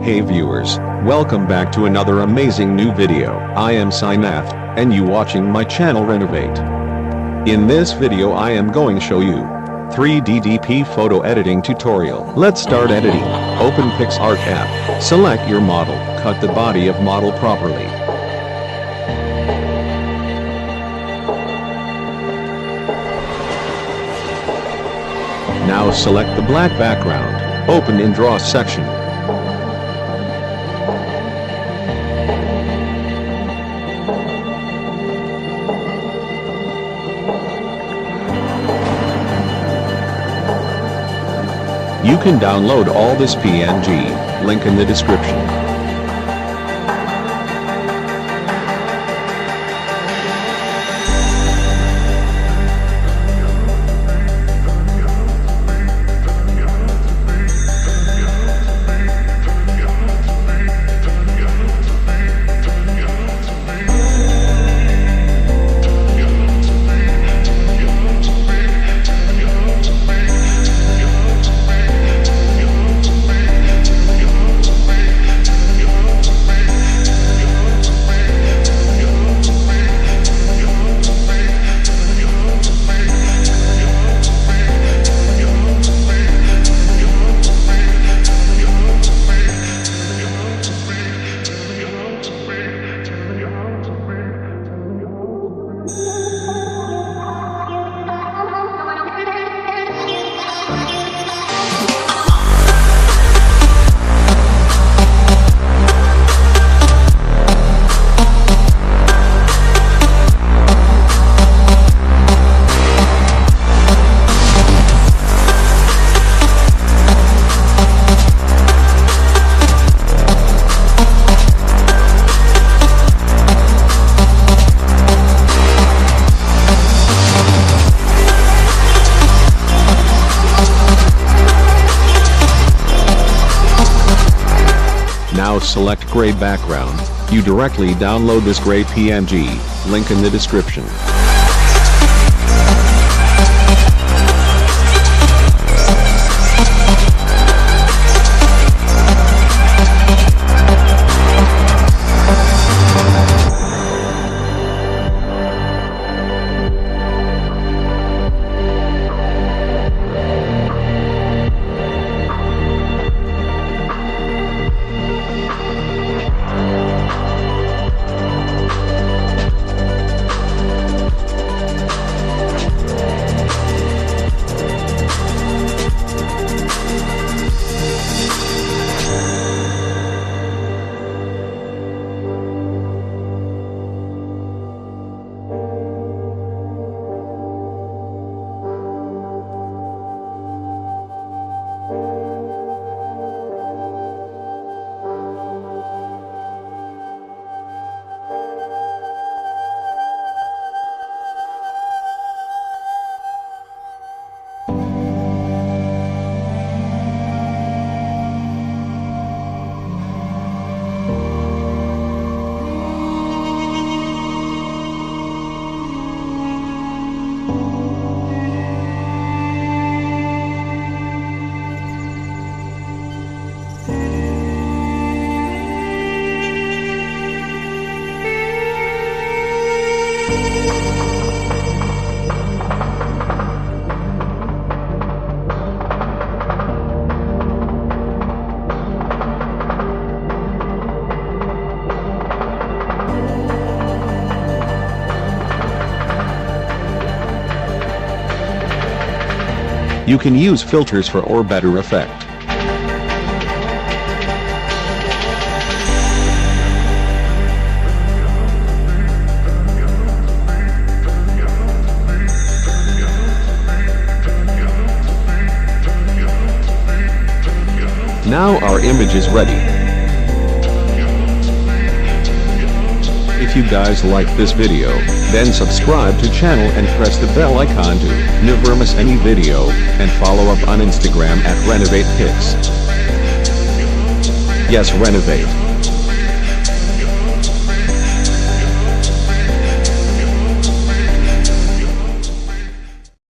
Hey viewers, welcome back to another amazing new video. I am Sinath, and you watching my channel Renovate. In this video I am going to show you 3D DP photo editing tutorial. Let's start editing. Open Picsart App, select your model, cut the body of model properly. Now select the black background, open in Draw section. You can download all this PNG, link in the description. Now select gray background. You directly download this gray PNG, link in the description. You can use filters for better effect. Now our image is ready. If you guys like this video, then subscribe to channel and press the bell icon to never miss any video, and follow up on Instagram at renovate pics. Yes, renovate.